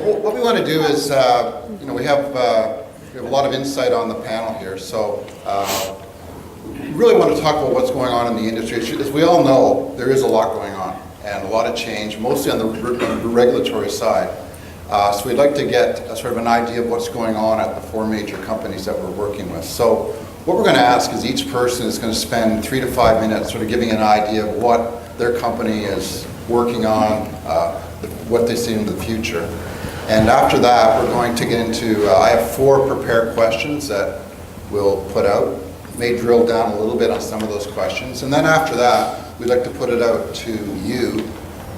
Well, what we want to do is, we have a lot of insight on the panel here, so we really want to talk about what's going on in the industry. As we all know, there is a lot going on and a lot of change, mostly on the regulatory side. So we'd like to get sort of an idea of what's going on at the 4 major companies that we're working with. So what we're going to ask is each person is going to spend 3 to 5 minutes sort of giving an idea of what their company is working on, what they see in the future. And after that, we're going to get into, I have 4 prepared questions that we'll put out. May drill down a little bit on some of those questions. And then after that, we'd like to put it out to you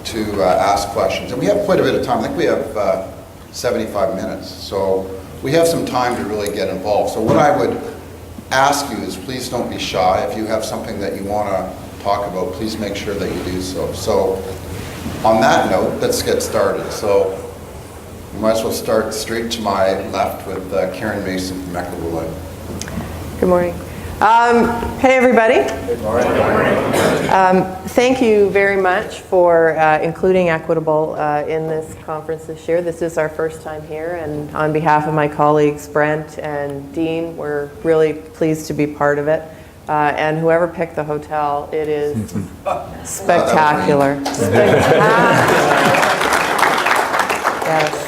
to ask questions. And we have quite a bit of time. I think we have 75 minutes. So we have some time to really get involved. So what I would ask you is please don't be shy. If you have something that you want to talk about, please make sure that you do so. So on that note, let's get started. So we might as well start straight to my left with Karen Mason from Equitable Life. Good morning. Hey everybody. Good morning. Thank you very much for including Equitable in this conference this year. This is our first time here, and on behalf of my colleagues Brent and Dean, we're really pleased to be part of it. And whoever picked the hotel, it is spectacular. Yes.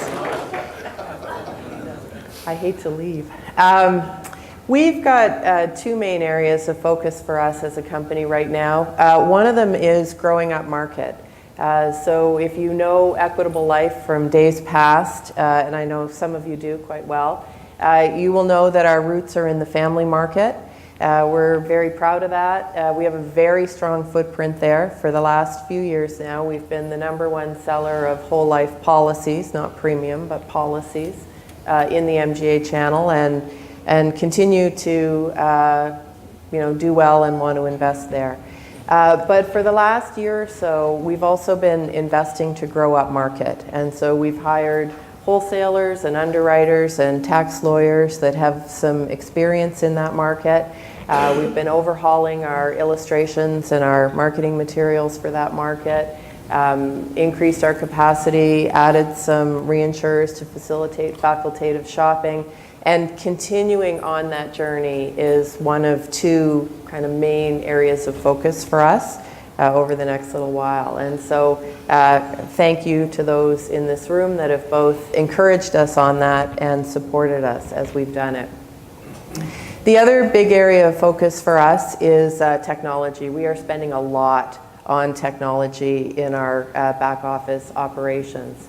I hate to leave. We've got 2 main areas of focus for us as a company right now. One of them is growing up market. So if you know Equitable Life from days past, and I know some of you do quite well, you will know that our roots are in the family market. We're very proud of that. We have a very strong footprint there. For the last few years now, we've been the #1 seller of whole life policies, not premium, but policies, in the MGA channel, and continue to do well and want to invest there. But for the last year or so, we've also been investing to grow up market. And so we've hired wholesalers and underwriters and tax lawyers that have some experience in that market. We've been overhauling our illustrations and our marketing materials for that market, increased our capacity, added some reinsurers to facilitate facultative shopping. And continuing on that journey is one of 2 kind of main areas of focus for us over the next little while. And so thank you to those in this room that have both encouraged us on that and supported us as we've done it. The other big area of focus for us is technology. We are spending a lot on technology in our back office operations.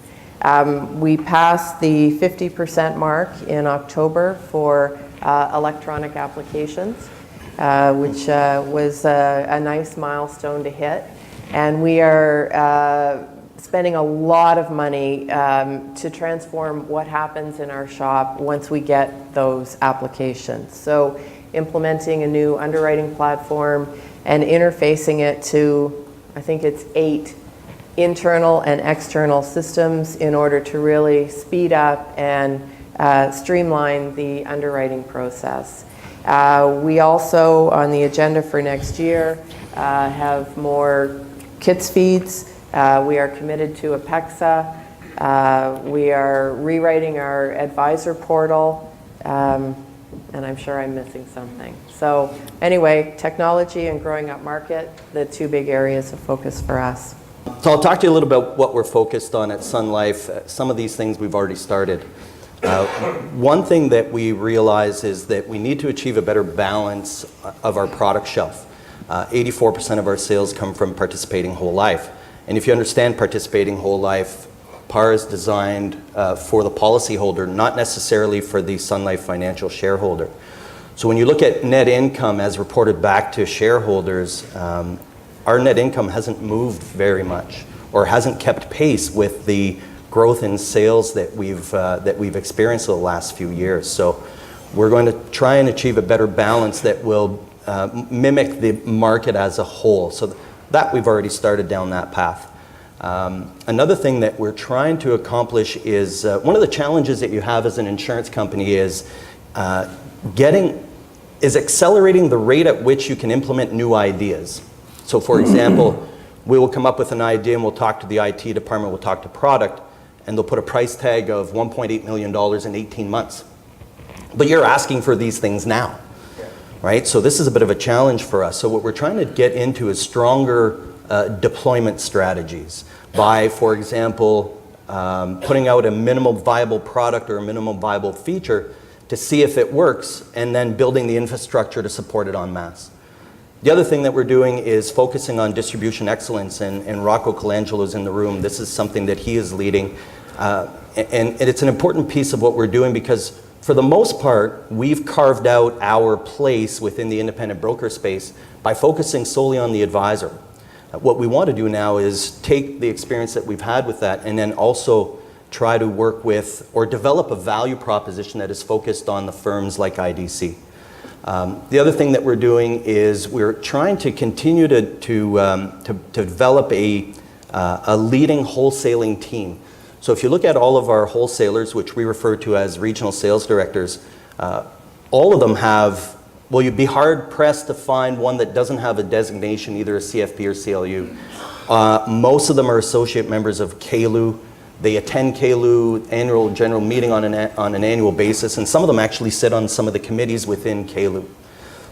We passed the 50% mark in October for electronic applications, which was a nice milestone to hit. And we are spending a lot of money to transform what happens in our shop once we get those applications. So implementing a new underwriting platform and interfacing it to, I think it's 8 internal and external systems in order to really speed up and streamline the underwriting process. We also, on the agenda for next year, have more KITS feeds. We are committed to APEXA. We are rewriting our advisor portal, and I'm sure I'm missing something. So anyway, technology and growing up market, the 2 big areas of focus for us. So I'll talk to you a little about what we're focused on at Sun Life. Some of these things we've already started. One thing that we realize is that we need to achieve a better balance of our product shelf. 84% of our sales come from participating whole life. And if you understand participating whole life, PAR is designed for the policyholder, not necessarily for the Sun Life financial shareholder. So when you look at net income as reported back to shareholders, our net income hasn't moved very much or hasn't kept pace with the growth in sales that we've experienced in the last few years. So we're going to try and achieve a better balance that will mimic the market as a whole. So that we've already started down that path. Another thing that we're trying to accomplish is one of the challenges that you have as an insurance company is accelerating the rate at which you can implement new ideas. So for example, we will come up with an idea and we'll talk to the IT department, we'll talk to product, and they'll put a price tag of $1.8 million in 18 months. But you're asking for these things now, right? So this is a bit of a challenge for us. So what we're trying to get into is stronger deployment strategies by, for example, putting out a minimum viable product or a minimum viable feature to see if it works, and then building the infrastructure to support it en masse. The other thing that we're doing is focusing on distribution excellence, and Rocco Colangelo is in the room. This is something that he is leading. And it's an important piece of what we're doing because for the most part, we've carved out our place within the independent broker space by focusing solely on the advisor. What we want to do now is take the experience that we've had with that and then also try to work with or develop a value proposition that is focused on the firms like IDC. The other thing that we're doing is we're trying to continue to develop a leading wholesaling team. So if you look at all of our wholesalers, which we refer to as regional sales directors, all of them have, well, you'd be hard pressed to find one that doesn't have a designation, either a CFP or CLU. Most of them are associate members of CALU. They attend CALU annual general meeting on an annual basis, and some of them actually sit on some of the committees within CALU.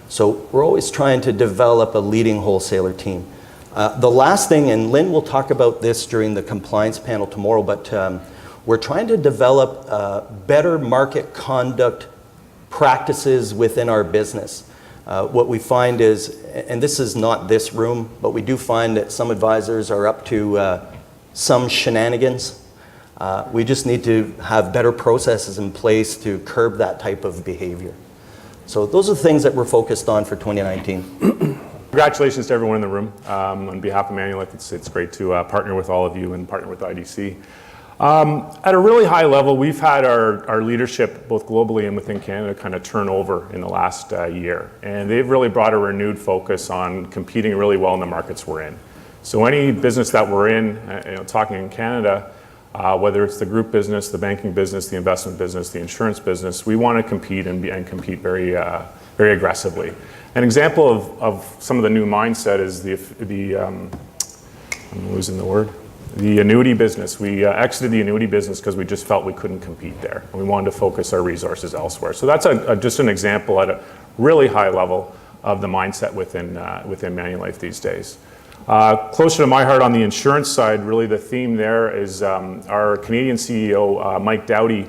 So we're always trying to develop a leading wholesaler team. The last thing, and Lynn will talk about this during the compliance panel tomorrow, but we're trying to develop better market conduct practices within our business. What we find is, and this is not this room, but we do find that some advisors are up to some shenanigans. We just need to have better processes in place to curb that type of behavior. So those are the things that we're focused on for 2019. Congratulations to everyone in the room. On behalf of Manulife, it's great to partner with all of you and partner with IDC. At a really high level, we've had our leadership, both globally and within Canada, kind of turn over in the last year. And they've really brought a renewed focus on competing really well in the markets we're in. So any business that we're in, talking in Canada, whether it's the group business, the banking business, the investment business, the insurance business, we want to compete and compete very aggressively. An example of some of the new mindset is I'm losing the word. The annuity business. We exited the annuity business because we just felt we couldn't compete there, and we wanted to focus our resources elsewhere. So that's just an example at a really high level of the mindset within Manulife these days. Closer to my heart on the insurance side, really the theme there is our Canadian CEO, Mike Doughty,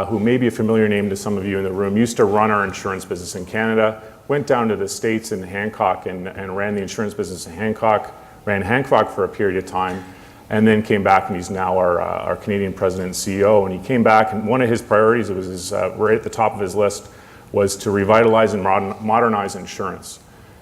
who may be a familiar name to some of you in the room, used to run our insurance business in Canada, went down to the States in Hancock and ran the insurance business in Hancock, ran Hancock for a period of time, and then came back, and he's now our Canadian president and CEO. And he came back, and one of his priorities, it was right at the top of his list, was to revitalize and modernize insurance.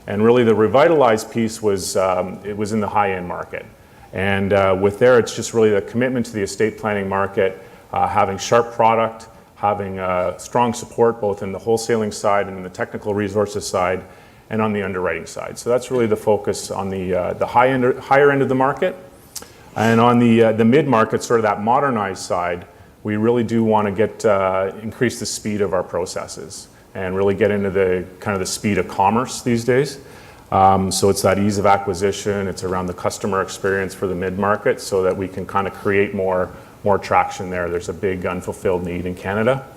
And really the revitalized piece was, it was in the high-end market. And with there, it's just really the commitment to the estate planning market, having sharp product, having strong support both in the wholesaling side and in the technical resources side, and on the underwriting side. So that's really the focus on the higher end of the market. And on the mid-market, sort of that modernized side, we really do want to increase the speed of our processes and really get into the kind of the speed of commerce these days. So it's that ease of acquisition, it's around the customer experience for the mid-market so that we can kind of create more traction there. There's a big unfulfilled need in Canada.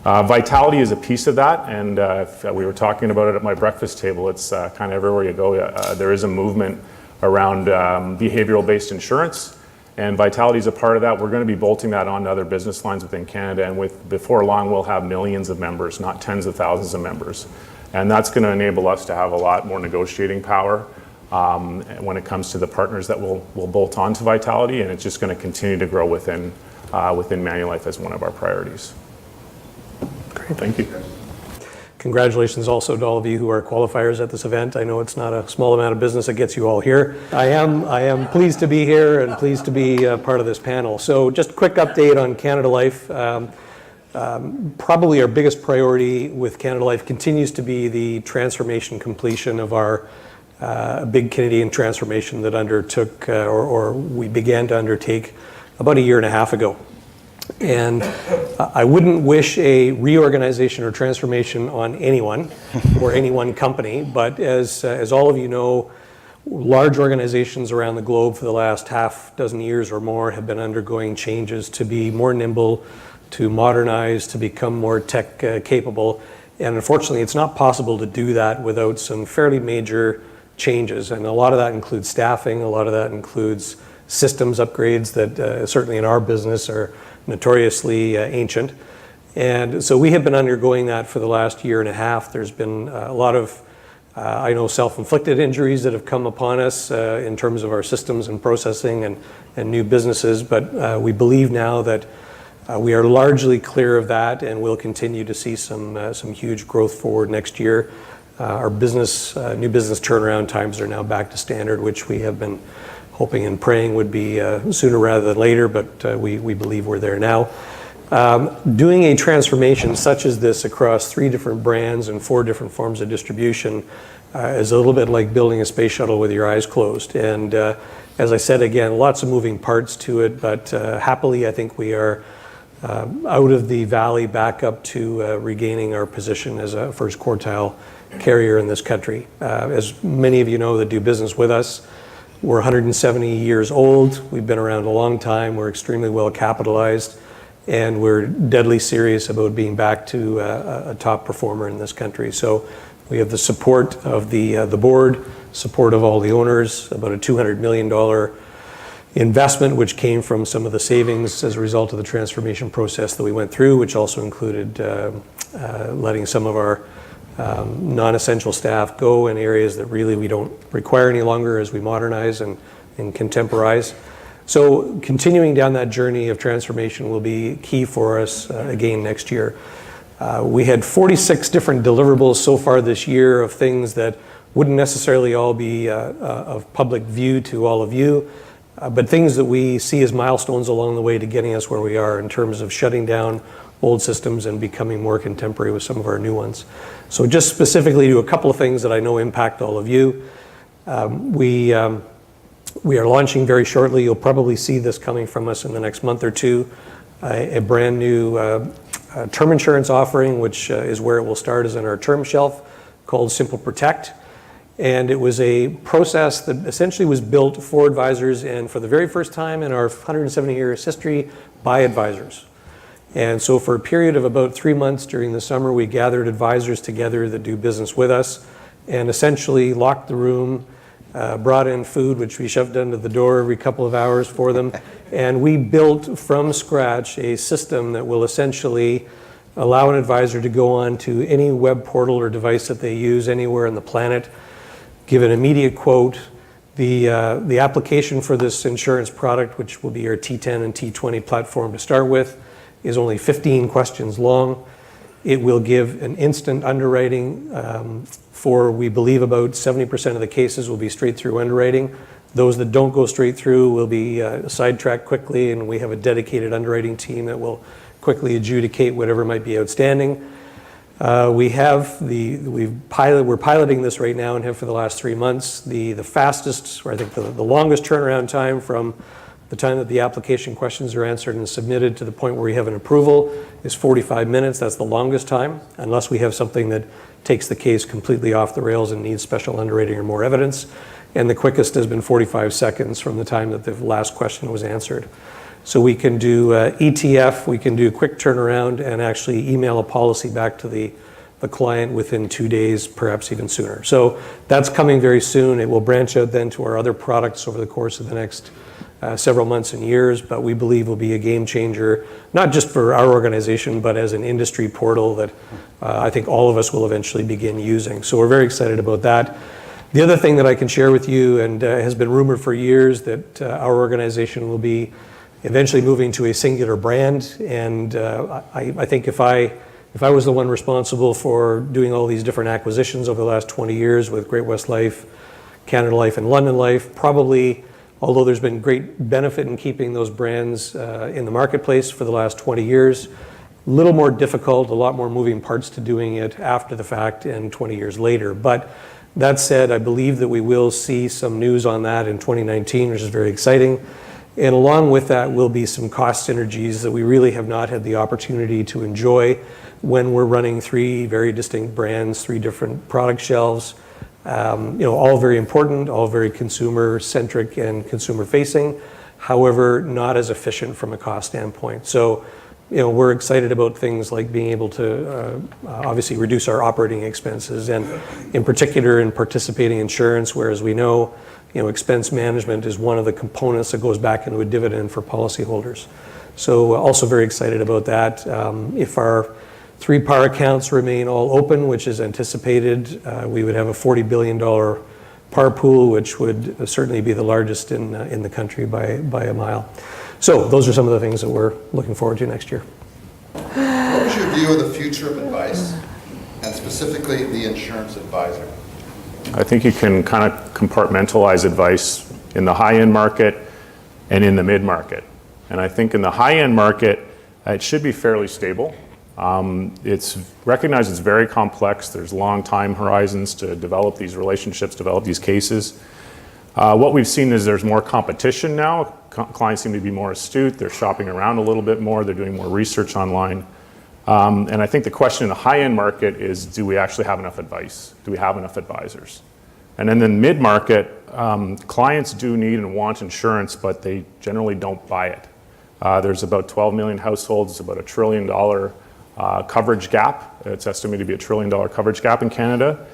Vitality is a piece of that, and if we were talking about it at my breakfast table, it's kind of everywhere you go. There is a movement around behavioral-based insurance, and Vitality is a part of that. We're going to be bolting that on to other business lines within Canada, and before long we'll have millions of members, not tens of thousands of members. And that's going to enable us to have a lot more negotiating power when it comes to the partners that we'll bolt on to Vitality, and it's just going to continue to grow within Manulife as one of our priorities. Great, thank you. Congratulations also to all of you who are qualifiers at this event. I know it's not a small amount of business that gets you all here. I am pleased to be here and pleased to be part of this panel. So just a quick update on Canada Life. Probably our biggest priority with Canada Life continues to be the transformation completion of our big Canadian transformation that undertook or we began to undertake about a year and a half ago. And I wouldn't wish a reorganization or transformation on anyone or any one company, but as all of you know, Large organizations around the globe for the last half dozen years or more have been undergoing changes to be more nimble, to modernize, to become more tech capable. And unfortunately, it's not possible to do that without some fairly major changes. And a lot of that includes staffing, a lot of that includes systems upgrades that certainly in our business are notoriously ancient. And so we have been undergoing that for the last year and a half. There's been a lot of, I know, self-inflicted injuries that have come upon us in terms of our systems and processing and new businesses. But we believe now that we are largely clear of that, and we'll continue to see some huge growth forward next year. Our new business turnaround times are now back to standard, which we have been hoping and praying would be sooner rather than later, but we believe we're there now. Doing a transformation such as this across 3 different brands and 4 different forms of distribution is a little bit like building a space shuttle with your eyes closed. And as I said, again, lots of moving parts to it, but happily I think we are out of the valley back up to regaining our position as a first quartile carrier in this country. As many of you know that do business with us, we're 170 years old. We've been around a long time. We're extremely well capitalized, and we're deadly serious about being back to a top performer in this country. So we have the support of the board, support of all the owners, about a $200 million investment, which came from some of the savings as a result of the transformation process that we went through, which also included letting some of our non-essential staff go in areas that really we don't require any longer as we modernize and contemporize. So continuing down that journey of transformation will be key for us again next year. We had 46 different deliverables so far this year of things that wouldn't necessarily all be of public view to all of you, but things that we see as milestones along the way to getting us where we are in terms of shutting down old systems and becoming more contemporary with some of our new ones. So just specifically to a couple of things that I know impact all of you. We are launching very shortly, you'll probably see this coming from us in the next month or two, a brand new term insurance offering, which is where it will start, is in our term shelf, called Simple Protect. And it was a process that essentially was built for advisors, and for the very first time in our 170 years history, by advisors. And so for a period of about 3 months during the summer, we gathered advisors together that do business with us and essentially locked the room, brought in food, which we shoved under the door every couple of hours for them. And we built from scratch a system that will essentially allow an advisor to go on to any web portal or device that they use anywhere on the planet, give an immediate quote. The application for this insurance product, which will be our T10 and T20 platform to start with, is only 15 questions long. It will give an instant underwriting for, we believe, about 70% of the cases will be straight through underwriting. Those that don't go straight through will be sidetracked quickly, and we have a dedicated underwriting team that will quickly adjudicate whatever might be outstanding. We're piloting this right now and have for the last 3 months. The fastest, or I think the longest turnaround time from the time that the application questions are answered and submitted to the point where we have an approval is 45 minutes. That's the longest time, unless we have something that takes the case completely off the rails and needs special underwriting or more evidence. And the quickest has been 45 seconds from the time that the last question was answered. So we can do ETF, we can do quick turnaround, and actually email a policy back to the client within 2 days, perhaps even sooner. So that's coming very soon. It will branch out then to our other products over the course of the next several months and years, but we believe will be a game changer, not just for our organization, but as an industry portal that I think all of us will eventually begin using. So we're very excited about that. The other thing that I can share with you, and has been rumored for years, that our organization will be eventually moving to a singular brand. And I think if I was the one responsible for doing all these different acquisitions over the last 20 years with Great-West Life, Canada Life, and London Life, probably, although there's been great benefit in keeping those brands in the marketplace for the last 20 years, a little more difficult, a lot more moving parts to doing it after the fact and 20 years later. But that said, I believe that we will see some news on that in 2019, which is very exciting. And along with that will be some cost synergies that we really have not had the opportunity to enjoy when we're running 3 very distinct brands, 3 different product shelves, All very important, all very consumer-centric and consumer-facing, however, not as efficient from a cost standpoint. So, we're excited about things like being able to obviously reduce our operating expenses, and in particular in participating insurance, whereas we know, expense management is one of the components that goes back into a dividend for policyholders. So also very excited about that. If our 3 PAR accounts remain all open, which is anticipated, we would have a $40 billion PAR pool, which would certainly be the largest in the country by a mile. So those are some of the things that we're looking forward to next year. What is your view of the future of advice, and specifically the insurance advisor? I think you can kind of compartmentalize advice in the high-end market and in the mid-market. And I think in the high-end market, it should be fairly stable. It's recognized it's very complex. There's long time horizons to develop these relationships, develop these cases. What we've seen is there's more competition now. Clients seem to be more astute. They're shopping around a little bit more. They're doing more research online. And I think the question in the high-end market is, do we actually have enough advice? Do we have enough advisors? And then in mid-market, clients do need and want insurance, but they generally don't buy it. There's about 12 million households, about $1 trillion coverage gap. It's estimated to be $1 trillion coverage gap in Canada.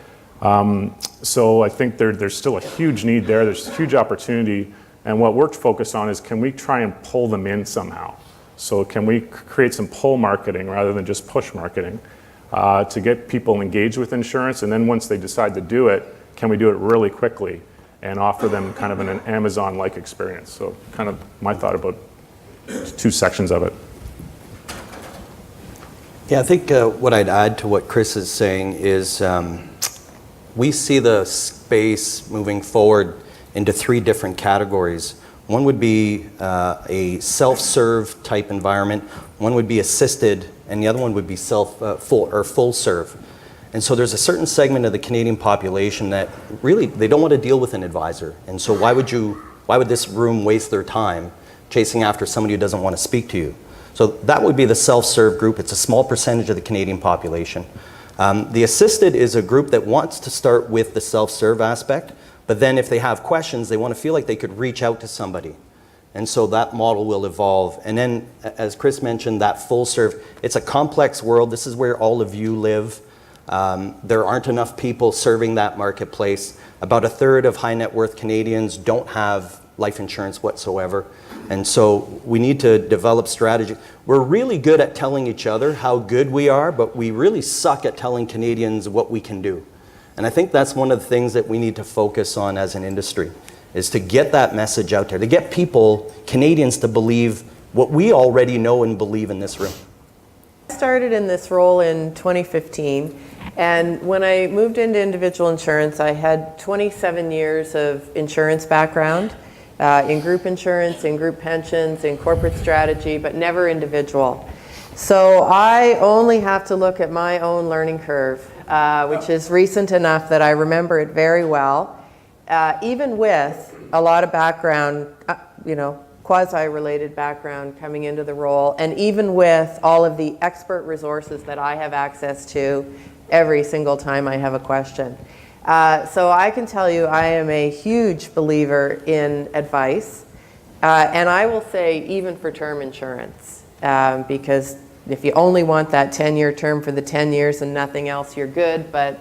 So I think there's still a huge need there. There's a huge opportunity. And what we're focused on is, can we try and pull them in somehow? So can we create some pull marketing rather than just push marketing to get people engaged with insurance? And then once they decide to do it, can we do it really quickly and offer them kind of an Amazon-like experience? So kind of my thought about 2 sections of it. Yeah, I think what I'd add to what Chris is saying is we see the space moving forward into 3 different categories. One would be a self-serve type environment, one would be assisted, and the other one would be full serve. And so there's a certain segment of the Canadian population that really, they don't want to deal with an advisor. And so why would this room waste their time chasing after somebody who doesn't want to speak to you? So that would be the self-serve group. It's a small percentage of the Canadian population. The assisted is a group that wants to start with the self-serve aspect, but then if they have questions, they want to feel like they could reach out to somebody. And so that model will evolve. And then, as Chris mentioned, that full serve, it's a complex world. This is where all of you live. There aren't enough people serving that marketplace. About 1/3 of high net worth Canadians don't have life insurance whatsoever. And so we need to develop strategy. We're really good at telling each other how good we are, but we really suck at telling Canadians what we can do. And I think that's one of the things that we need to focus on as an industry, is to get that message out there, to get people, Canadians, to believe what we already know and believe in this room. I started in this role in 2015, and when I moved into individual insurance, I had 27 years of insurance background, in group insurance, in group pensions, in corporate strategy, but never individual. So I only have to look at my own learning curve, which is recent enough that I remember it very well, even with a lot of background, quasi-related background coming into the role, and even with all of the expert resources that I have access to every single time I have a question. So I can tell you I am a huge believer in advice, and I will say even for term insurance, because if you only want that 10-year term for the 10 years and nothing else, you're good, but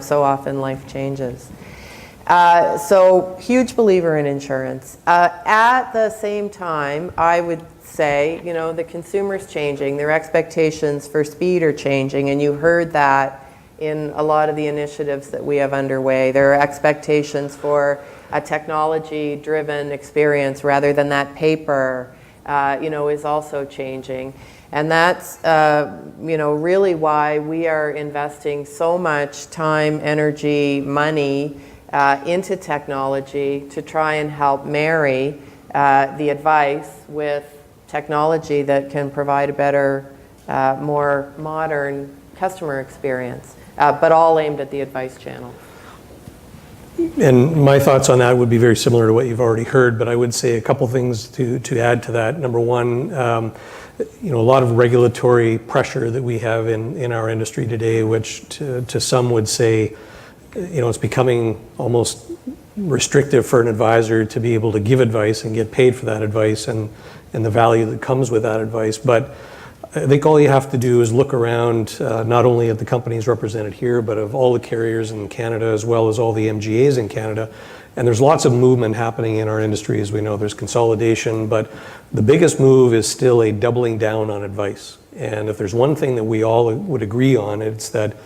so often life changes. So huge believer in insurance. At the same time, I would say, the consumer's changing, their expectations for speed are changing, and you heard that in a lot of the initiatives that we have underway. There are expectations for a technology-driven experience rather than that paper, is also changing. And that's, really why we are investing so much time, energy, money into technology to try and help marry the advice with technology that can provide a better, more modern customer experience, but all aimed at the advice channel. And my thoughts on that would be very similar to what you've already heard, but I would say a couple things to add to that. Number one, a lot of regulatory pressure that we have in our industry today, which to some would say it's becoming almost restrictive for an advisor to be able to give advice and get paid for that advice and the value that comes with that advice. But I think all you have to do is look around, not only at the companies represented here, but of all the carriers in Canada, as well as all the MGAs in Canada. And there's lots of movement happening in our industry. As we know, there's consolidation, but the biggest move is still a doubling down on advice. And if there's one thing that we all would agree on, it's that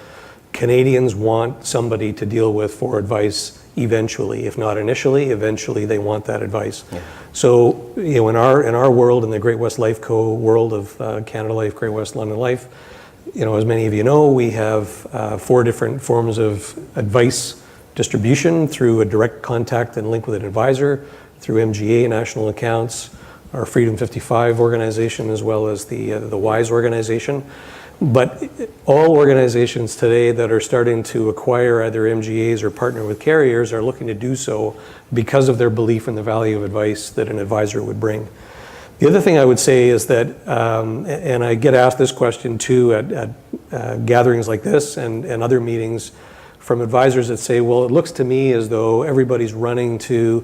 Canadians want somebody to deal with for advice eventually. If not initially, eventually they want that advice. Yeah. So, in our world, in the Great-West Lifeco world of Canada Life, Great-West London Life, as many of you know, we have 4 different forms of advice distribution through a direct contact and link with an advisor, through MGA, National Accounts, our Freedom 55 organization, as well as the WISE organization. But all organizations today that are starting to acquire either MGAs or partner with carriers are looking to do so because of their belief in the value of advice that an advisor would bring. The other thing I would say is that, and I get asked this question too at gatherings like this and other meetings from advisors that say, well, it looks to me as though everybody's running to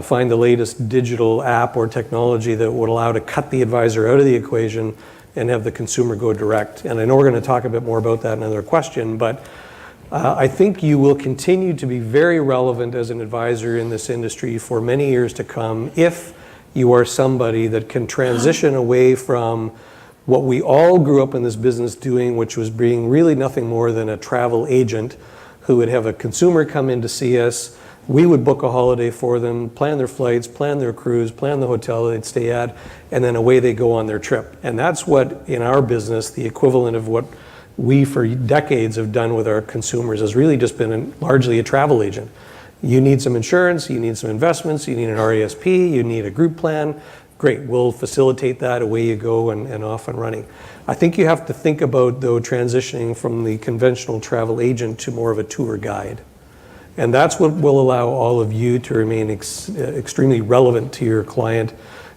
find the latest digital app or technology that would allow to cut the advisor out of the equation and have the consumer go direct. And I know we're going to talk a bit more about that in another question, but I think you will continue to be very relevant as an advisor in this industry for many years to come if you are somebody that can transition away from what we all grew up in this business doing, which was being really nothing more than a travel agent who would have a consumer come in to see us. We would book a holiday for them, plan their flights, plan their cruise, plan the hotel they'd stay at, and then away they go on their trip. And that's what, in our business, the equivalent of what we for decades have done with our consumers has really just been largely a travel agent. You need some insurance, you need some investments, you need an RESP, you need a group plan. Great, we'll facilitate that, away you go and off and running. I think you have to think about, though, transitioning from the conventional travel agent to more of a tour guide. And that's what will allow all of you to remain extremely relevant to your client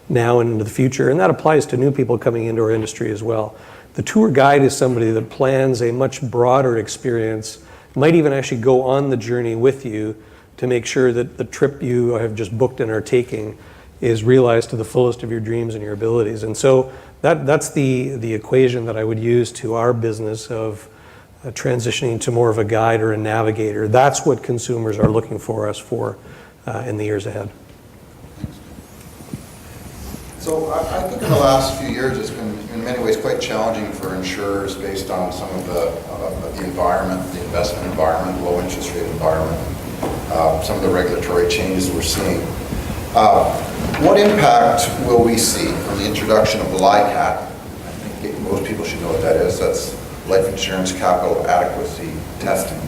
now and into the future. And that applies to new people coming into our industry as well. The tour guide is somebody that plans a much broader experience, might even actually go on the journey with you to make sure that the trip you have just booked and are taking is realized to the fullest of your dreams and your abilities. And so that's the equation that I would use to our business of transitioning to more of a guide or a navigator. That's what consumers are looking for us for in the years ahead. So I think in the last few years it's been in many ways quite challenging for insurers based on some of the environment, the investment environment, low interest rate environment, some of the regulatory changes we're seeing. What impact will we see from the introduction of the LICAT? I think most people should know what that is. That's Life Insurance Capital Adequacy Testing.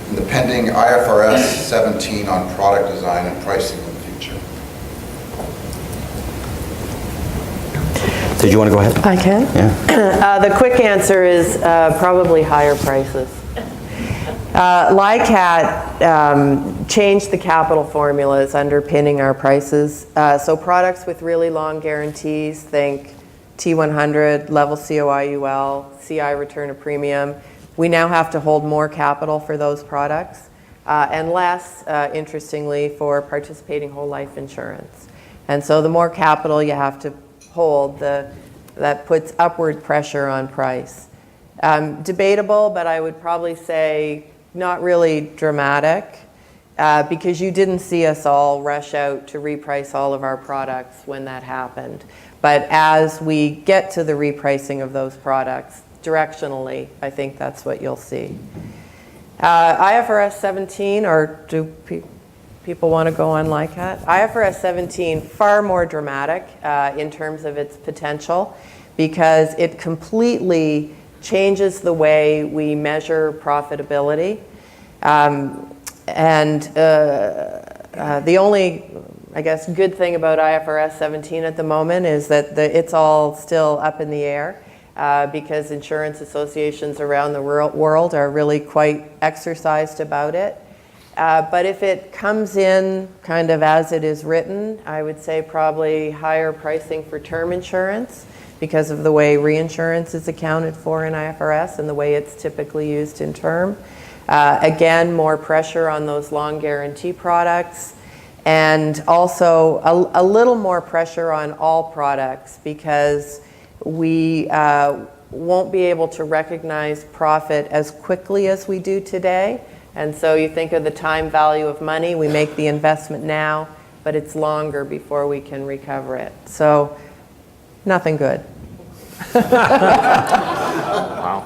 And the pending IFRS 17 on product design and pricing in the future. Did you want to go ahead? I can. Yeah. The quick answer is probably higher prices. LICAT changed the capital formulas underpinning our prices. So products with really long guarantees, think T100, level COIUL, CI return of premium. We now have to hold more capital for those products and less, interestingly, for participating whole life insurance. And so the more capital you have to hold, that puts upward pressure on price. Debatable, but I would probably say not really dramatic because you didn't see us all rush out to reprice all of our products when that happened. But as we get to the repricing of those products, directionally, I think that's what you'll see. IFRS 17, or do people want to go on LICAT? IFRS 17, far more dramatic in terms of its potential because it completely changes the way we measure profitability. The only, I guess, good thing about IFRS 17 at the moment is that it's all still up in the air because insurance associations around the world are really quite exercised about it. But if it comes in kind of as it is written, I would say probably higher pricing for term insurance because of the way reinsurance is accounted for in IFRS and the way it's typically used in term. Again, more pressure on those long guarantee products, and also a little more pressure on all products, because we won't be able to recognize profit as quickly as we do today. And so you think of the time value of money, we make the investment now, but it's longer before we can recover it. So nothing good.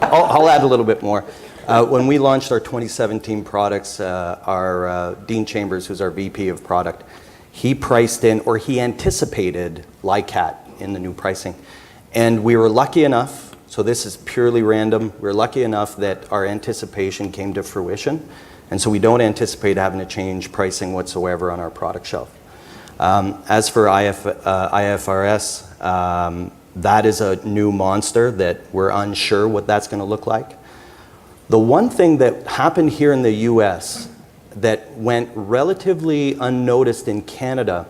I'll add a little bit more. When we launched our 2017 products, our Dean Chambers, who's our VP of product, he priced in, or he anticipated LICAT in the new pricing. And we were lucky enough, so this is purely random, we were lucky enough that our anticipation came to fruition. And so we don't anticipate having to change pricing whatsoever on our product shelf. As for IFRS, that is a new monster that we're unsure what that's going to look like. The one thing that happened here in the US that went relatively unnoticed in Canada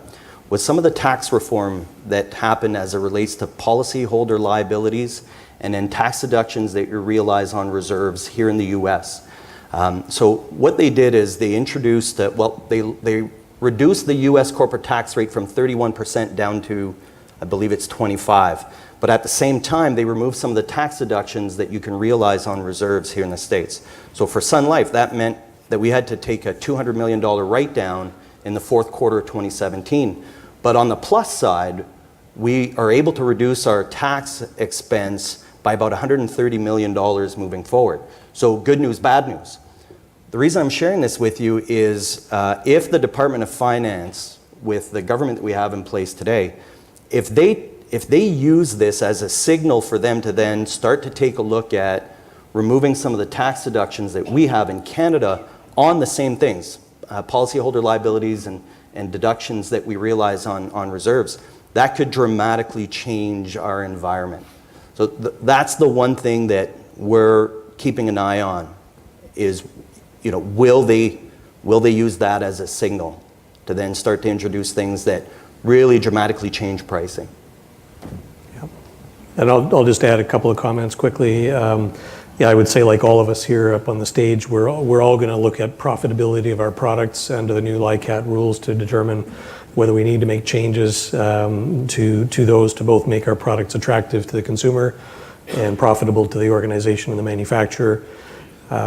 was some of the tax reform that happened as it relates to policyholder liabilities and then tax deductions that you realize on reserves here in the US. So what they did is they introduced, they reduced the US corporate tax rate from 31% down to, I believe it's 25. But at the same time, they removed some of the tax deductions that you can realize on reserves here in the States. So for Sun Life, that meant that we had to take a $200 million write-down in the fourth quarter of 2017. But on the plus side, we are able to reduce our tax expense by about $130 million moving forward. So good news, bad news. The reason I'm sharing this with you is if the Department of Finance, with the government that we have in place today, if they use this as a signal for them to then start to take a look at removing some of the tax deductions that we have in Canada on the same things, policyholder liabilities and deductions that we realize on reserves, that could dramatically change our environment. So that's the one thing that we're keeping an eye on is, will they use that as a signal to then start to introduce things that really dramatically change pricing. Yeah. And I'll just add a couple of comments quickly. I would say, like all of us here up on the stage, we're all going to look at profitability of our products under the new LICAT rules to determine whether we need to make changes to those to both make our products attractive to the consumer and profitable to the organization and the manufacturer.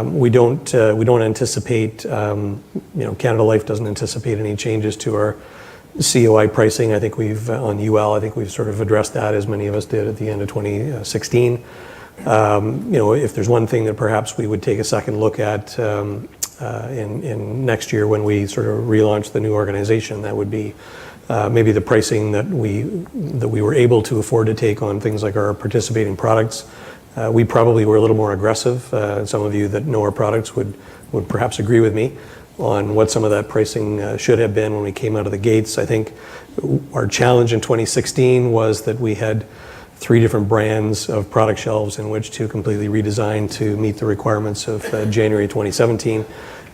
We don't anticipate, Canada Life doesn't anticipate any changes to our COI pricing. I think on UL, I think we've sort of addressed that, as many of us did at the end of 2016. If there's one thing that perhaps we would take a second look at in next year when we sort of relaunch the new organization, that would be maybe the pricing that we were able to afford to take on things like our participating products. We probably were a little more aggressive. Some of you that know our products would perhaps agree with me on what some of that pricing should have been when we came out of the gates. I think our challenge in 2016 was that we had 3 different brands of product shelves in which to completely redesign to meet the requirements of January 2017.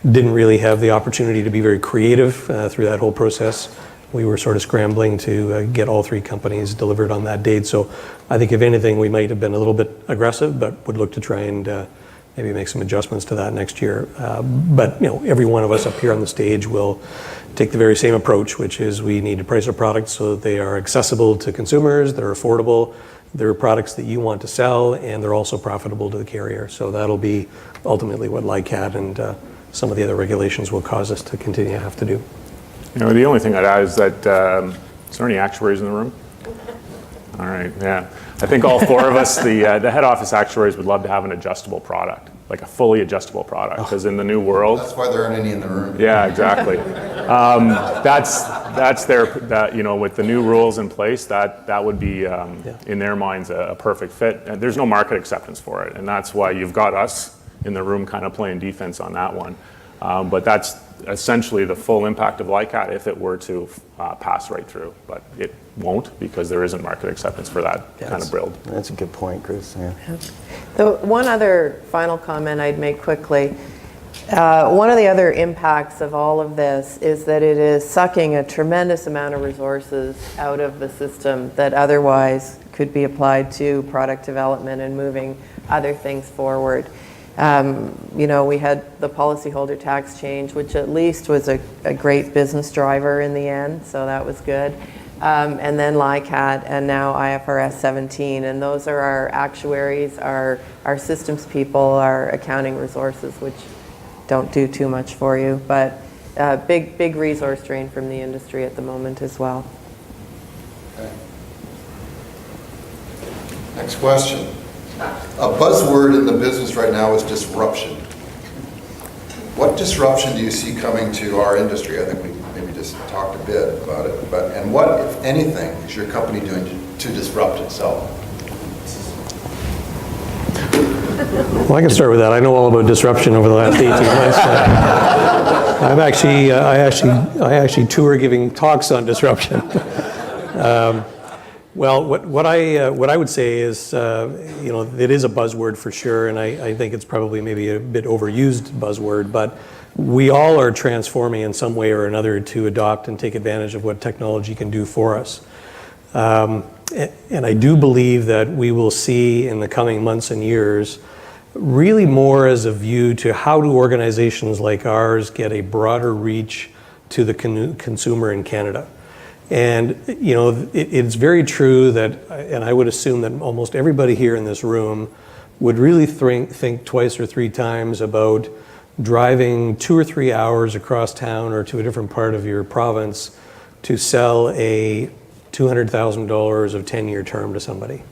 Didn't really have the opportunity to be very creative through that whole process. We were sort of scrambling to get all 3 companies delivered on that date. So I think if anything, we might have been a little bit aggressive, but would look to try and maybe make some adjustments to that next year. But every one of us up here on the stage will take the very same approach, which is we need to price our products so that they are accessible to consumers, they're affordable, they're products that you want to sell, and they're also profitable to the carrier. So that'll be ultimately what LICAT and some of the other regulations will cause us to continue to have to do. The only thing I'd add is that, is there any actuaries in the room? All right, yeah. I think all 4 of us, the head office actuaries would love to have an adjustable product, like a fully adjustable product, because in the new world. That's why there aren't any in the room. Yeah, exactly. That's with the new rules in place, that would be, in their minds, a perfect fit. And there's no market acceptance for it, and that's why you've got us in the room kind of playing defense on that one. But that's essentially the full impact of LICAT if it were to pass right through. But it won't, because there isn't market acceptance for that kind of build. That's a good point, Chris. Yeah. So one other final comment I'd make quickly. One of the other impacts of all of this is that it is sucking a tremendous amount of resources out of the system that otherwise could be applied to product development and moving other things forward. You know, we had the policyholder tax change, which at least was a great business driver in the end, so that was good. And then LICAT, and now IFRS 17, and those are our actuaries, our systems people, our accounting resources, which don't do too much for you, but big resource drain from the industry at the moment as well. Okay. Next question. A buzzword in the business right now is disruption. What disruption do you see coming to our industry? I think we maybe just talked a bit about it, and what, if anything, is your company doing to disrupt itself? Well, I can start with that. I know all about disruption over the last 18 months. I actually tour giving talks on disruption. Well, what I would say is, you know, it is a buzzword for sure, and I think it's probably maybe a bit overused buzzword, but we all are transforming in some way or another to adopt and take advantage of what technology can do for us. And I do believe that we will see in the coming months and years really more as a view to how do organizations like ours get a broader reach to the consumer in Canada. And you know, it's very true that, and I would assume that almost everybody here in this room would really think twice or three times about driving 2 or 3 hours across town or to a different part of your province to sell a $200,000 of 10-year term to somebody.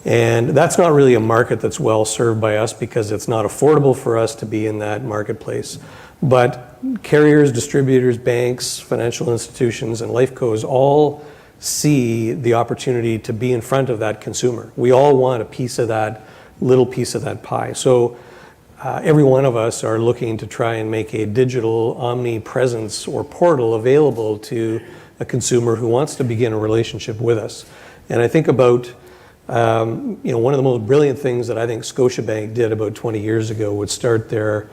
And that's not really a market that's well served by us because it's not affordable for us to be in that marketplace. But carriers, distributors, banks, financial institutions, and life cos all see the opportunity to be in front of that consumer. We all want a piece of that, little piece of that pie. So every one of us are looking to try and make a digital omnipresence or portal available to a consumer who wants to begin a relationship with us. And I think about, you know, one of the most brilliant things that I think Scotiabank did about 20 years ago would start their,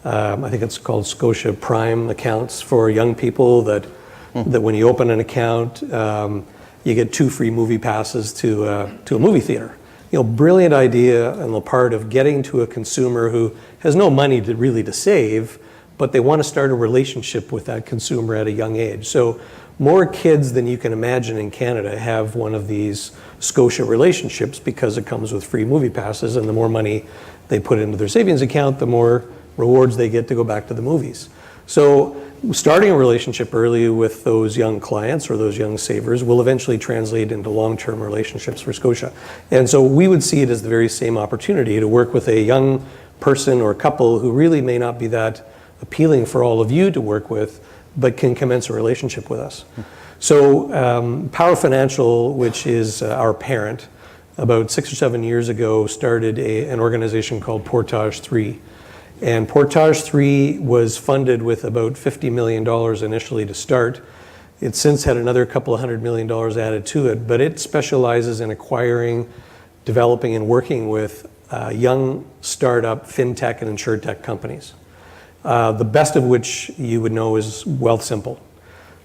I think it's called Scotia Prime accounts for young people that when you open an account, you get 2 free movie passes to a movie theater. You know, brilliant idea on the part of getting to a consumer who has no money to save, but they want to start a relationship with that consumer at a young age. So more kids than you can imagine in Canada have one of these Scotia relationships because it comes with free movie passes, and the more money they put into their savings account, the more rewards they get to go back to the movies. So starting a relationship early with those young clients or those young savers will eventually translate into long-term relationships for Scotia. And so we would see it as the very same opportunity to work with a young person or couple who really may not be that appealing for all of you to work with, but can commence a relationship with us. So Power Financial, which is our parent, about 6 or 7 years ago started an organization called Portage 3. And Portage 3 was funded with about $50 million initially to start. It's since had another couple of $100 million added to it, but it specializes in acquiring, developing, and working with young startup fintech and insurtech companies. The best of which you would know is Wealthsimple.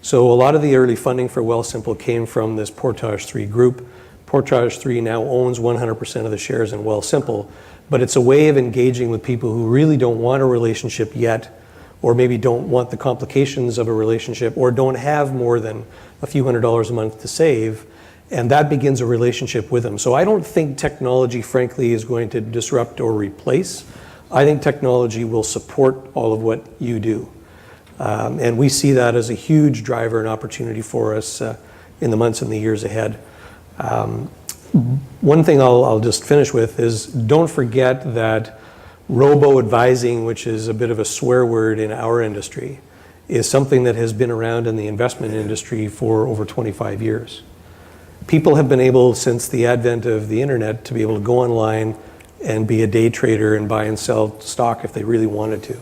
So a lot of the early funding for Wealthsimple came from this Portage 3 group. Portage 3 now owns 100% of the shares in Wealthsimple, but it's a way of engaging with people who really don't want a relationship yet, or maybe don't want the complications of a relationship, or don't have more than a few $100s a month to save, and that begins a relationship with them. So I don't think technology, frankly, is going to disrupt or replace. I think technology will support all of what you do. And we see that as a huge driver and opportunity for us in the months and the years ahead. One thing I'll just finish with is don't forget that robo-advising, which is a bit of a swear word in our industry, is something that has been around in the investment industry for over 25 years. People have been able, since the advent of the internet, to be able to go online and be a day trader and buy and sell stock if they really wanted to.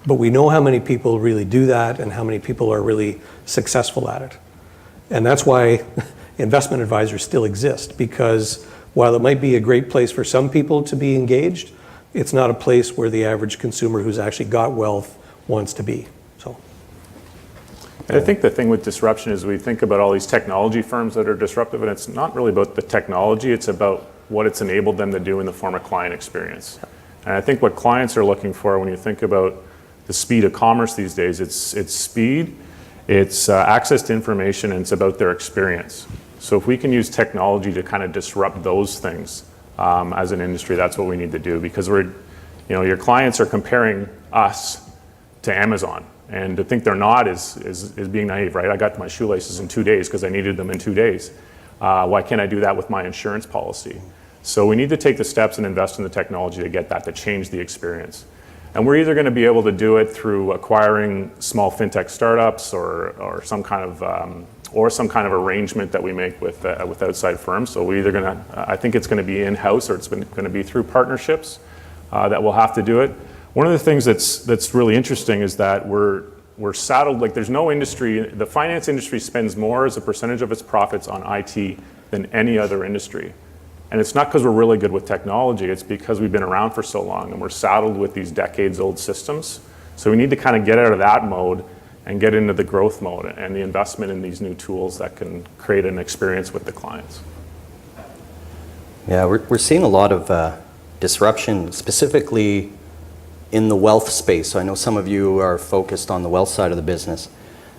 But we know how many people really do that and how many people are really successful at it. And that's why investment advisors still exist, because while it might be a great place for some people to be engaged, it's not a place where the average consumer who's actually got wealth wants to be. So, and I think the thing with disruption is we think about all these technology firms that are disruptive, and it's not really about the technology, it's about what it's enabled them to do in the form of client experience. And I think what clients are looking for when you think about the speed of commerce these days, it's speed, it's access to information, and it's about their experience. So if we can use technology to kind of disrupt those things as an industry, that's what we need to do, because your clients are comparing us to Amazon. And to think they're not is being naive, right? I got my shoelaces in 2 days because I needed them in 2 days. Why can't I do that with my insurance policy? So we need to take the steps and invest in the technology to get that, to change the experience. And we're either going to be able to do it through acquiring small fintech startups or some kind of arrangement that we make with outside firms. So we're either going to, I think it's going to be in-house, or it's going to be through partnerships that we'll have to do it. One of the things that's really interesting is that we're saddled, like there's no industry, the finance industry spends more as a percentage of its profits on IT than any other industry. And it's not because we're really good with technology, it's because we've been around for so long and we're saddled with these decades-old systems. So we need to kind of get out of that mode and get into the growth mode and the investment in these new tools that can create an experience with the clients. Yeah, we're seeing a lot of disruption, specifically in the wealth space. So I know some of you are focused on the wealth side of the business.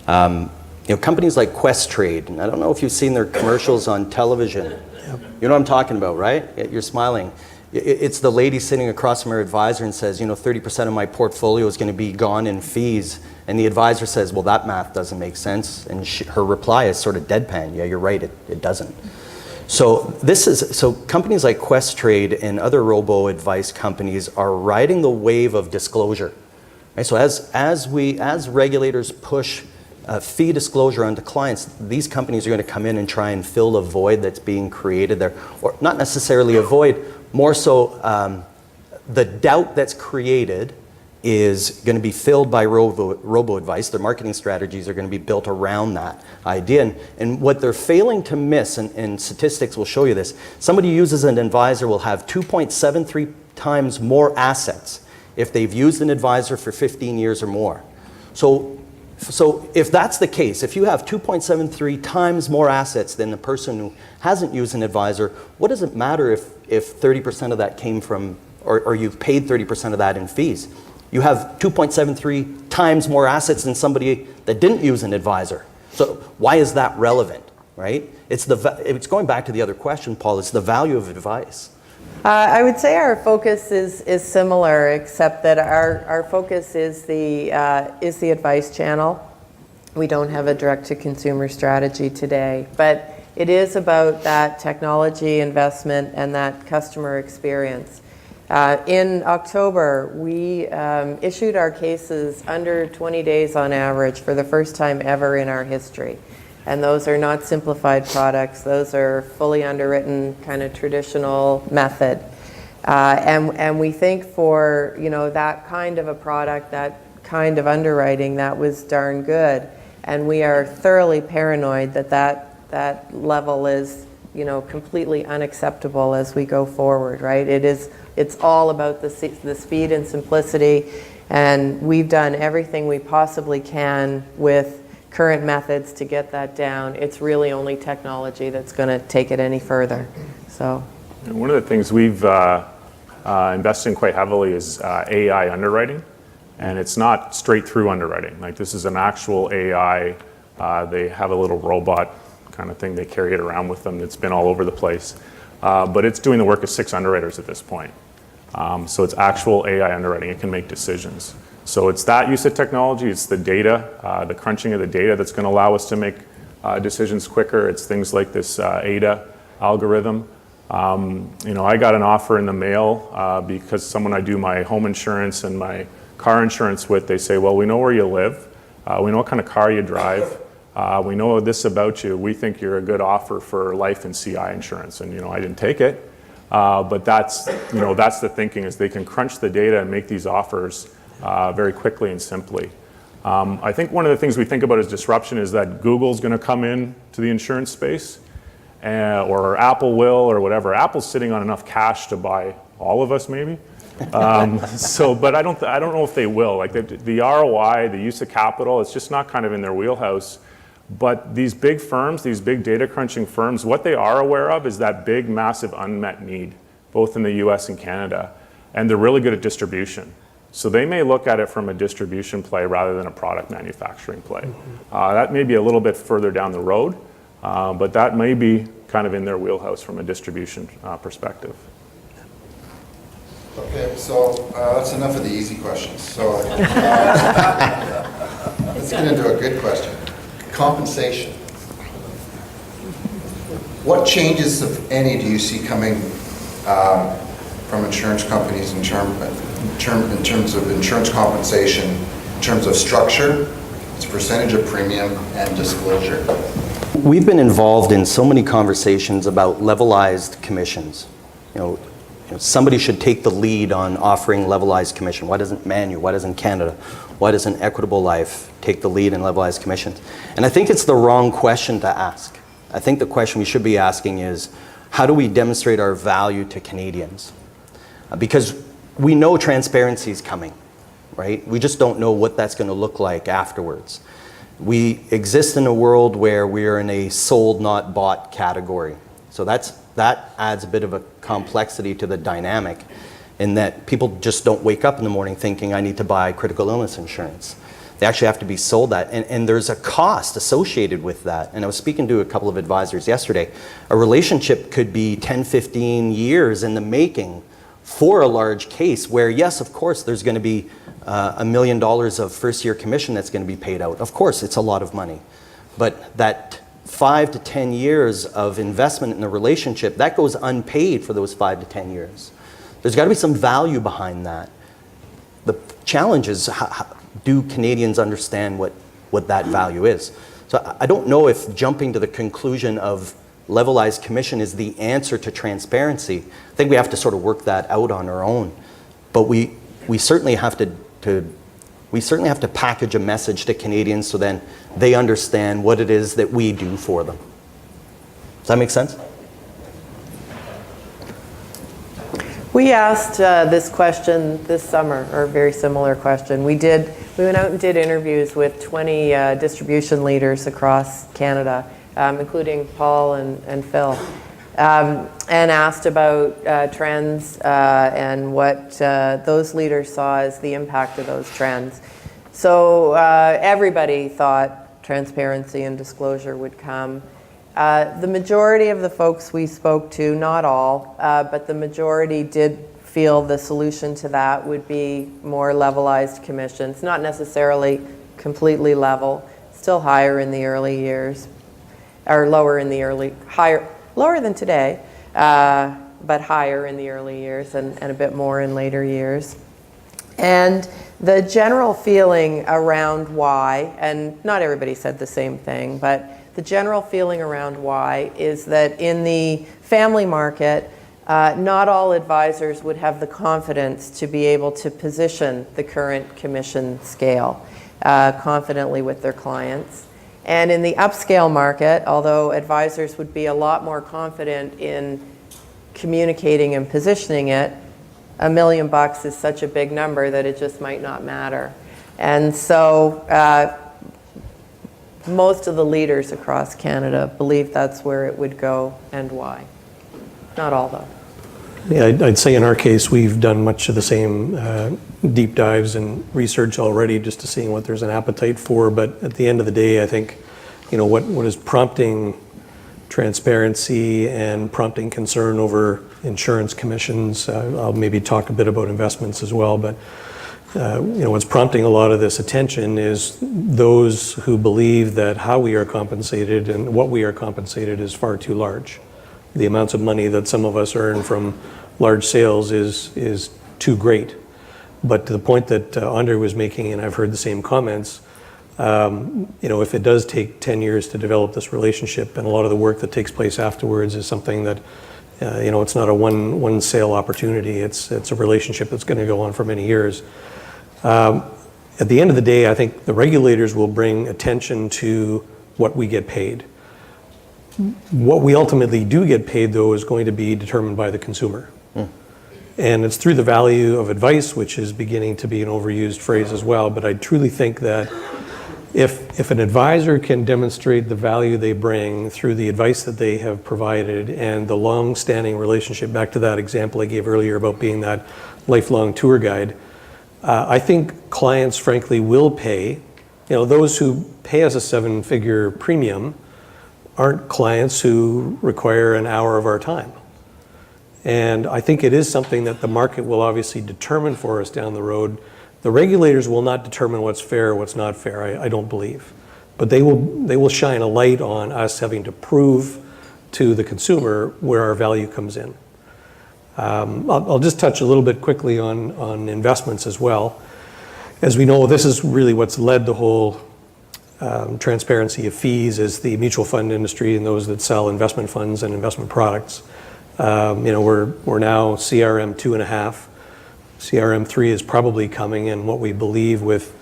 Companies like Questrade, and I don't know if you've seen their commercials on television. Yep. You know what I'm talking about, right? You're smiling. It's the lady sitting across from her advisor and says, 30% of my portfolio is going to be gone in fees. And the advisor says, well, that math doesn't make sense. And her reply is sort of deadpan. Yeah, you're right, it doesn't. So companies like Questrade and other robo-advice companies are riding the wave of disclosure. Right? So as regulators push fee disclosure onto clients, these companies are going to come in and try and fill the void that's being created there. Or not necessarily a void, more so the doubt that's created is going to be filled by robo-advice. Their marketing strategies are going to be built around that idea. And what they're failing to miss, and statistics will show you this, somebody who uses an advisor will have 2.73 times more assets if they've used an advisor for 15 years or more. So if that's the case, if you have 2.73 times more assets than the person who hasn't used an advisor, what does it matter if 30% of that came from, or you've paid 30% of that in fees? You have 2.73 times more assets than somebody that didn't use an advisor. So why is that relevant, right? It's going back to the other question, Paul, it's the value of advice. I would say our focus is similar, except that our focus is the advice channel. We don't have a direct-to-consumer strategy today, but it is about that technology investment and that customer experience. In October, we issued our cases under 20 days on average for the first time ever in our history. And those are not simplified products. Those are fully underwritten, kind of traditional method. And we think for that kind of a product, that kind of underwriting, that was darn good. And we are thoroughly paranoid that level is completely unacceptable as we go forward, right? It's all about the speed and simplicity, and we've done everything we possibly can with current methods to get that down. It's really only technology that's going to take it any further. So, one of the things we've invested in quite heavily is AI underwriting, and it's not straight through underwriting. Like, this is an actual AI. They have a little robot kind of thing. They carry it around with them. It's been all over the place. But it's doing the work of 6 underwriters at this point. So it's actual AI underwriting. It can make decisions. So it's that use of technology. It's the data, the crunching of the data that's going to allow us to make decisions quicker. It's things like this ADA algorithm. I got an offer in the mail because someone I do my home insurance and my car insurance with, they say, well, we know where you live. We know what kind of car you drive. We know this about you. We think you're a good offer for life and CI insurance. And, I didn't take it. But that's the thinking, is they can crunch the data and make these offers very quickly and simply. I think one of the things we think about as disruption is that Google's going to come in to the insurance space, or Apple will, or whatever. Apple's sitting on enough cash to buy all of us, maybe. But I don't know if they will. Like the ROI, the use of capital, it's just not kind of in their wheelhouse. But these big firms, these big data crunching firms, what they are aware of is that big, massive unmet need, both in the US and Canada. and they're really good at distribution. So they may look at it from a distribution play rather than a product manufacturing play. That may be a little bit further down the road, but that may be kind of in their wheelhouse from a distribution perspective. Okay, so that's enough of the easy questions. So let's get into a good question. Compensation. What changes, if any, do you see coming from insurance companies in terms of insurance compensation, in terms of structure, its percentage of premium, and disclosure? We've been involved in so many conversations about levelized commissions. Somebody should take the lead on offering levelized commission. Why doesn't Manu? Why doesn't Canada? Why doesn't Equitable Life take the lead in levelized commissions? And I think it's the wrong question to ask. I think the question we should be asking is, how do we demonstrate our value to Canadians? Because we know transparency is coming, right? We just don't know what that's going to look like afterwards. We exist in a world where we're in a sold, not bought category. So that adds a bit of a complexity to the dynamic in that people just don't wake up in the morning thinking, I need to buy critical illness insurance. They actually have to be sold that. And there's a cost associated with that. And I was speaking to a couple of advisors yesterday. A relationship could be 10, 15 years in the making for a large case where, yes, of course, there's going to be $1 million of first-year commission that's going to be paid out. Of course, it's a lot of money. But that 5 to 10 years of investment in the relationship, that goes unpaid for those 5 to 10 years. There's got to be some value behind that. The challenge is, do Canadians understand what that value is? So I don't know if jumping to the conclusion of levelized commission is the answer to transparency. I think we have to sort of work that out on our own. But we certainly have to package a message to Canadians so then they understand what it is that we do for them. Does that make sense? We asked this question this summer, or a very similar question. We went out and did interviews with 20 distribution leaders across Canada, including Paul and Phil, and asked about trends and what those leaders saw as the impact of those trends. So everybody thought transparency and disclosure would come. The majority of the folks we spoke to, not all, but the majority did feel the solution to that would be more levelized commissions, not necessarily completely level, still higher in the early years, or lower than today, but higher in the early years and a bit more in later years. And the general feeling around why, and not everybody said the same thing, but the general feeling around why is that in the family market, not all advisors would have the confidence to be able to position the current commission scale confidently with their clients. And in the upscale market, although advisors would be a lot more confident in communicating and positioning it, $1 million is such a big number that it just might not matter. And so most of the leaders across Canada believe that's where it would go and why. Not all, though. Yeah, I'd say in our case, we've done much of the same deep dives and research already just to seeing what there's an appetite for. But at the end of the day, I think, what is prompting transparency and prompting concern over insurance commissions, I'll maybe talk a bit about investments as well, but what's prompting a lot of this attention is those who believe that how we are compensated and what we are compensated is far too large. The amounts of money that some of us earn from large sales is too great. But to the point that Andre was making, and I've heard the same comments, if it does take 10 years to develop this relationship, and a lot of the work that takes place afterwards is something that, it's not a one sale opportunity. It's a relationship that's going to go on for many years. At the end of the day, I think the regulators will bring attention to what we get paid. What we ultimately do get paid, though, is going to be determined by the consumer. And it's through the value of advice, which is beginning to be an overused phrase as well. But I truly think that If an advisor can demonstrate the value they bring through the advice that they have provided and the long-standing relationship, back to that example I gave earlier about being that lifelong tour guide, I think clients frankly will pay. Those who pay us a 7-figure premium aren't clients who require an hour of our time. And I think it is something that the market will obviously determine for us down the road. The regulators will not determine what's fair or what's not fair, I don't believe. But they will shine a light on us having to prove to the consumer where our value comes in. I'll just touch a little bit quickly on investments as well. As we know, this is really what's led the whole transparency of fees is the mutual fund industry and those that sell investment funds and investment products. We're now CRM 2.5. CRM 3 is probably coming, and what we believe with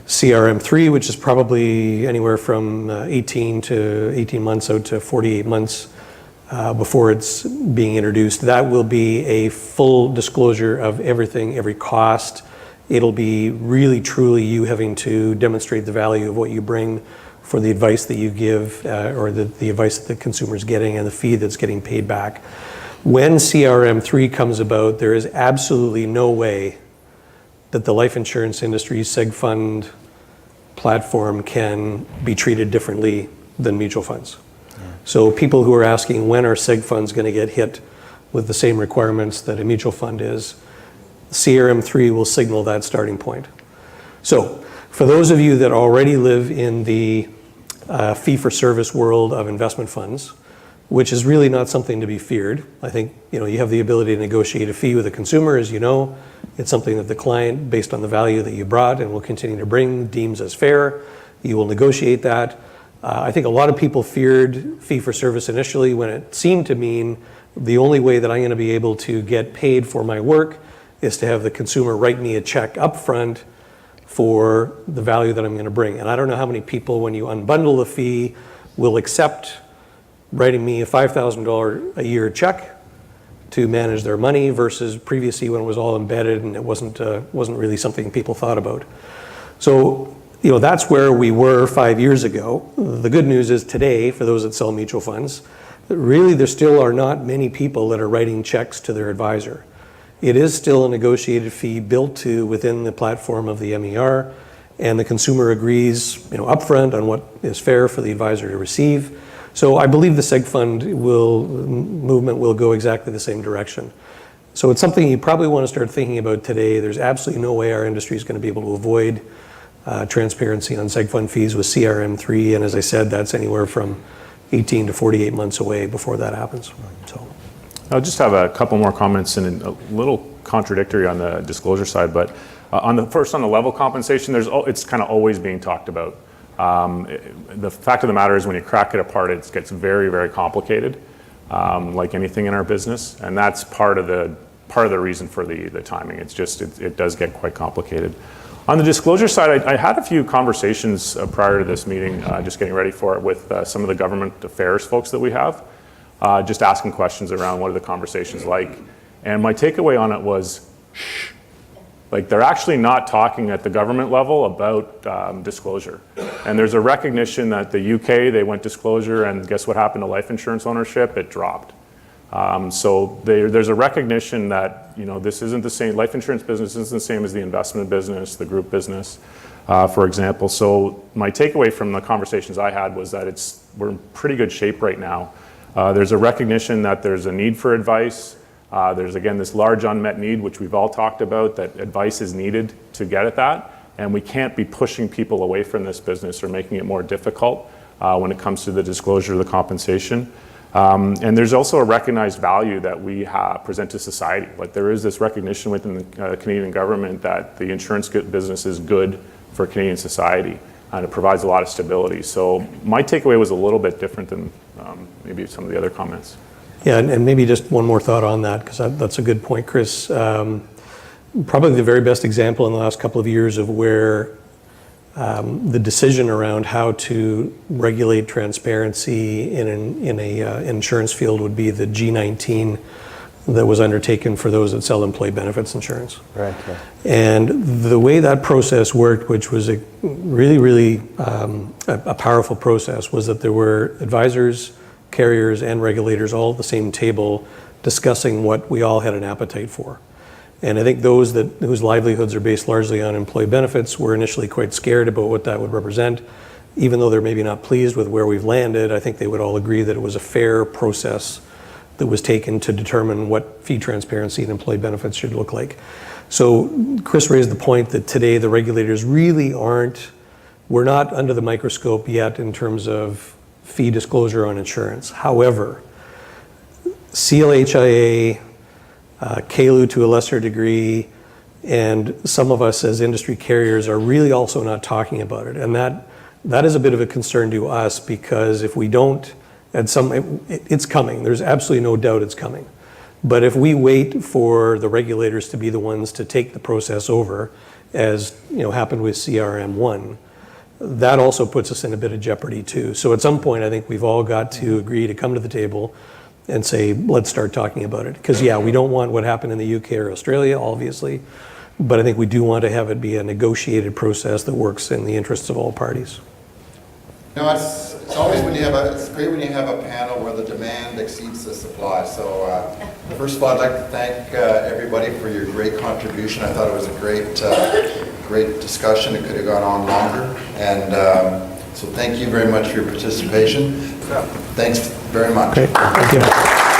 CRM 3, which is probably anywhere from 18 months out to 48 months before it's being introduced, that will be a full disclosure of everything, every cost. It'll be really, truly you having to demonstrate the value of what you bring for the advice that you give or the advice that the consumer's getting and the fee that's getting paid back. When CRM 3 comes about, there is absolutely no way that the life insurance industry's seg fund platform can be treated differently than mutual funds. Yeah. So people who are asking when are seg funds going to get hit with the same requirements that a mutual fund is, CRM 3 will signal that starting point. So for those of you that already live in the fee-for-service world of investment funds, which is really not something to be feared. I think you have the ability to negotiate a fee with a consumer, as you know. It's something that the client, based on the value that you brought and will continue to bring, deems as fair. You will negotiate that. I think a lot of people feared fee-for-service initially when it seemed to mean the only way that I'm going to be able to get paid for my work is to have the consumer write me a check up front for the value that I'm going to bring. And I don't know how many people, when you unbundle the fee, will accept writing me a $5,000 a year check to manage their money versus previously when it was all embedded and it wasn't really something people thought about. So, that's where we were 5 years ago. The good news is today, for those that sell mutual funds, really there still are not many people that are writing checks to their advisor. It is still a negotiated fee built to within the platform of the MER, and the consumer agrees, upfront on what is fair for the advisor to receive. So I believe the seg fund movement will go exactly the same direction. So it's something you probably want to start thinking about today. There's absolutely no way our industry is going to be able to avoid transparency on seg fund fees with CRM 3, and as I said, that's anywhere from 18 to 48 months away before that happens. So I'll just have a couple more comments and a little contradictory on the disclosure side, but on the level compensation, it's kind of always being talked about. The fact of the matter is when you crack it apart, it gets very, very complicated, like anything in our business, and that's part of the reason for the timing. It's just it does get quite complicated. On the disclosure side, I had a few conversations prior to this meeting, just getting ready for it with some of the government affairs folks that we have, just asking questions around what are the conversations like, and my takeaway on it was, shh. Like they're actually not talking at the government level about disclosure. And there's a recognition that the UK, they went disclosure, and guess what happened to life insurance ownership? It dropped. So there's a recognition that this isn't the same, life insurance business isn't the same as the investment business, the group business, for example. So my takeaway from the conversations I had was that we're in pretty good shape right now. There's a recognition that there's a need for advice. There's, again, this large unmet need, which we've all talked about, that advice is needed to get at that. And we can't be pushing people away from this business or making it more difficult when it comes to the disclosure of the compensation. And there's also a recognized value that we present to society. Like there is this recognition within the Canadian government that the insurance business is good for Canadian society, and it provides a lot of stability. So my takeaway was a little bit different than maybe some of the other comments. Yeah, and maybe just one more thought on that, because that's a good point, Chris. Probably the very best example in the last couple of years of where the decision around how to regulate transparency in an insurance field would be the G19 that was undertaken for those that sell employee benefits insurance. Right. And the way that process worked, which was a really a powerful process, was that there were advisors, carriers, and regulators all at the same table discussing what we all had an appetite for. And I think those whose livelihoods are based largely on employee benefits were initially quite scared about what that would represent. Even though they're maybe not pleased with where we've landed, I think they would all agree that it was a fair process that was taken to determine what fee transparency and employee benefits should look like. So Chris raised the point that today the regulators really we're not under the microscope yet in terms of fee disclosure on insurance. However, CLHIA, CALU to a lesser degree, and some of us as industry carriers are really also not talking about it. And that is a bit of a concern to us, because if we don't, it's coming. There's absolutely no doubt it's coming. But if we wait for the regulators to be the ones to take the process over, as happened with CRM1, that also puts us in a bit of jeopardy too. So at some point, I think we've all got to agree to come to the table and say, let's start talking about it. Because we don't want what happened in the UK or Australia, obviously, but I think we do want to have it be a negotiated process that works in the interests of all parties. It's always it's great when you have a panel where the demand exceeds the supply. So first of all, I'd like to thank everybody for your great contribution. I thought it was a great discussion. It could have gone on longer. And so thank you very much for your participation. Thanks very much. Great. Thank you.